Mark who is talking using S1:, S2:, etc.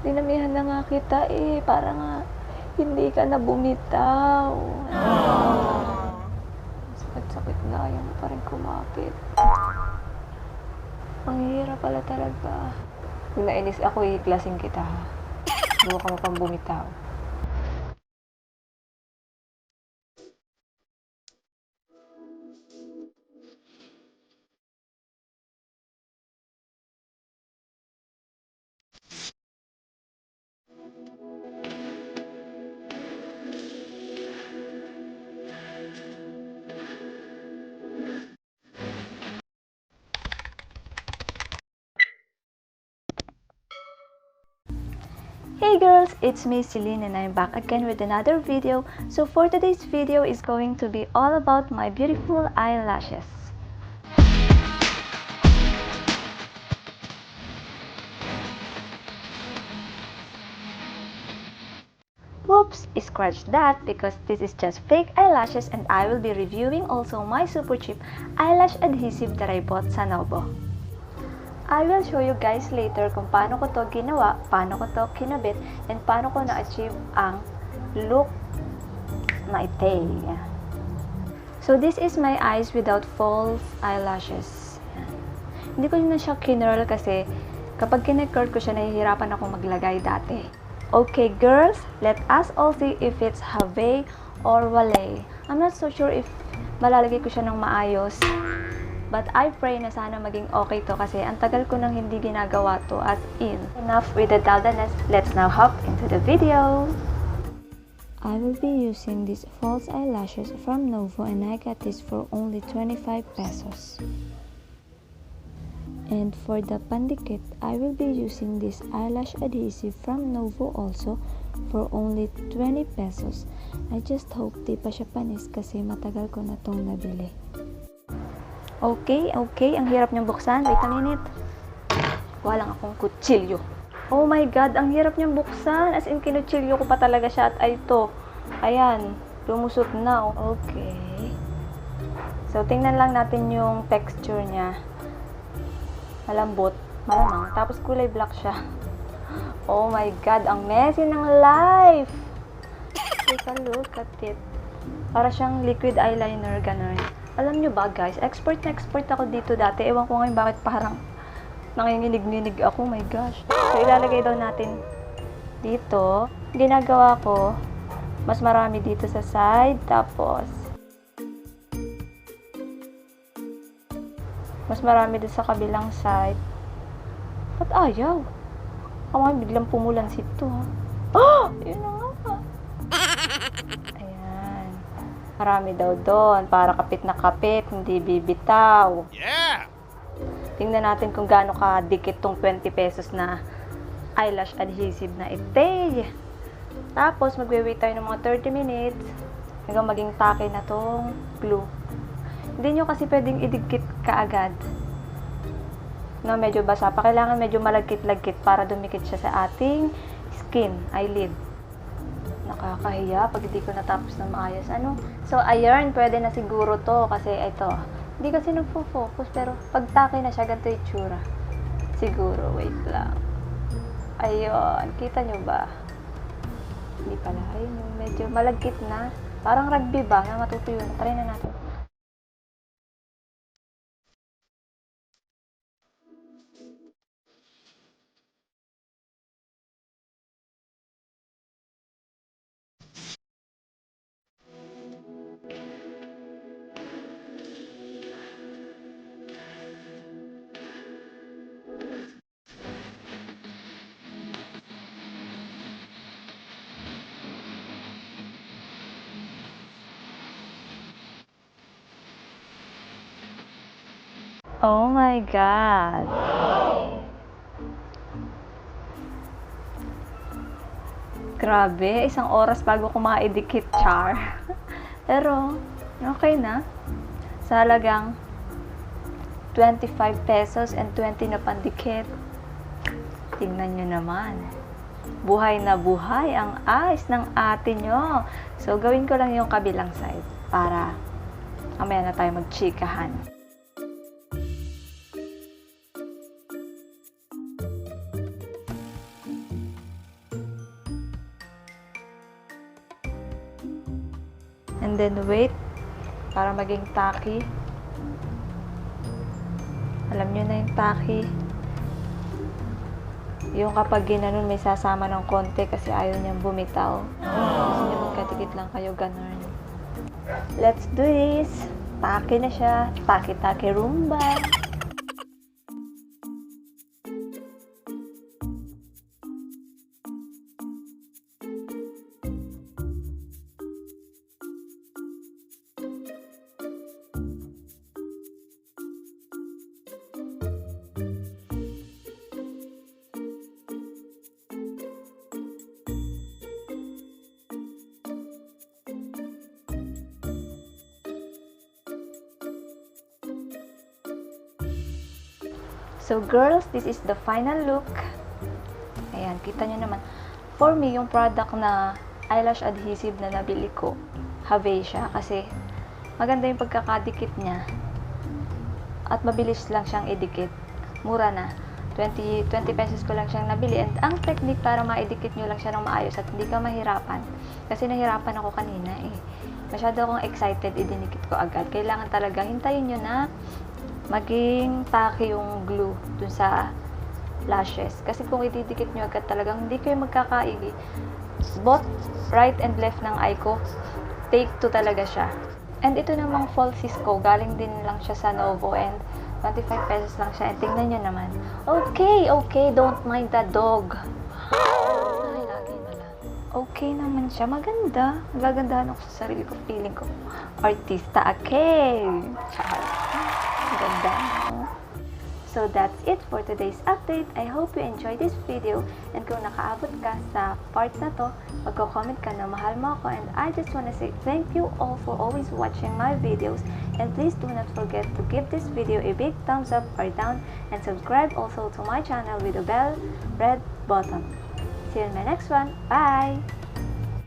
S1: Dinamihan na nga kita eh, para nga hindi ka na bumitaw. Sakit-sakit nga yung pa rin kumapit. Ang hirap pala talaga. Kung nainis ako, i-klaseng kita ha. Huwag ka mapang bumitaw. Hey girls, it's me Celine and I'm back again with another video. So for today's video is going to be all about my beautiful eyelashes. Whoops, scratch that because this is just fake eyelashes and I will be reviewing also my super cheap eyelash adhesive that I bought sa Novo. I will show you guys later kung paano ko to ginawa, paano ko to kinabit, and paano ko na-achieve ang look na ite. So this is my eyes without false eyelashes. Hindi ko na siya kinurl kasi kapag kinecurl ko siya, nahihirapan ako maglagay dati. Okay girls, let us all see if it's have or wale. I'm not so sure if malalagay ko siya ng maayos. But I pray na sana maging okay to kasi ang tagal ko nang hindi ginagawa to as in. Enough with the daldanas, let's now hop into the video! I will be using these false eyelashes from Novo and I got this for only 25 pesos. And for the pandikit, I will be using this eyelash adhesive from Novo also for only 20 pesos. I just hope di pa siya panis kasi matagal ko na tong nabili. Okay, ang hirap niyang buksan. Wait a minute. Walang akong kutsilyo. Oh my god, ang hirap niyang buksan. As in, kinutsilyo ko pa talaga siya at ay to. Ayan, lumusot na. Okay. So, tingnan lang natin yung texture niya. Malambot, malamang. Tapos kulay black siya. Oh my god, ang messy ng life. Take a look at it. Para siyang liquid eyeliner, ganun. Alam nyo ba guys, expert na expert ako dito dati. Ewan ko ngayon bakit parang nanginginig-nginig ako. Oh my gosh. So, ilalagay daw natin dito. Ginagawa ko, mas marami dito sa side. Tapos, mas marami dito sa kabilang side. Ba't ayaw? Ako nga biglang pumulan sito. Oh! Yun na nga. Ayan. Marami daw doon para kapit na kapit, hindi bibitaw. Yeah! Tingnan natin kung gaano kadikit tong 20 pesos na eyelash adhesive na ite. Tapos, magwe-wait tayo ng mga 30 minutes hanggang maging tacky na tong glue. Hindi nyo kasi pwedeng idikit kaagad. No, medyo basa pa. Kailangan medyo malagkit-lagkit para dumikit siya sa ating skin, eyelid. Nakakahiya pag hindi ko natapos na maayos. Ano? So, ayun, pwede na siguro to kasi ito. Hindi kasi nagpo-focus pero pag tacky na siya, ganito yung tsura. Siguro, wait lang. Ayun, kita nyo ba? Hindi pala. Ayun, medyo malagkit na. Parang rugby ba na matutuyo na. Try na natin. Oh my God! Grabe, isang oras bago ko maidikit, char. Pero, okay na. Sa halagang 25 pesos and 20 na pandikit. Tingnan nyo naman. Buhay na buhay ang eyes ng ate nyo. So, gawin ko lang yung kabilang side para mamaya na tayo magchikahan. And then wait para maging tacky. Alam nyo na yung tacky. Yung kapag ginanon may sasama ng konti kasi ayaw niyang bumitaw. Gusto niya magkadikit lang kayo, ganun. Let's do this! Tacky na siya. Tacky-tacky Roomba. So girls, this is the final look. Ayan, kita nyo naman. For me, yung product na eyelash adhesive na nabili ko, Have siya. Kasi maganda yung pagkakadikit niya. At mabilis lang siyang idikit. Mura na. 20 pesos ko lang siyang nabili. And ang technique para maidikit nyo lang siya ng maayos at hindi ka mahirapan. Kasi nahirapan ako kanina eh. Masyado akong excited, idinikit ko agad. Kailangan talaga hintayin nyo na maging tacky yung glue dun sa lashes. Kasi kung ididikit nyo agad talagang hindi kayo magkakaigi. Both right and left ng eye ko, take 2 talaga siya. And ito namang falsies ko, galing din lang siya sa Novo and 25 pesos lang siya. And tingnan nyo naman. Okay, don't mind the dog. Ay, lagi na lang. Okay naman siya, maganda. Nagagandahan ako sa sarili ko, feeling ko. Artista, okay. Ganda. So that's it for today's update. I hope you enjoyed this video, and kung nakaabot ka sa part na to, magko-comment ka na mahal mo ako, and I just wanna say thank you all for always watching my videos, and please do not forget to give this video a big thumbs up or down, and subscribe also to my channel with the bell red button. See you in my next one. Bye!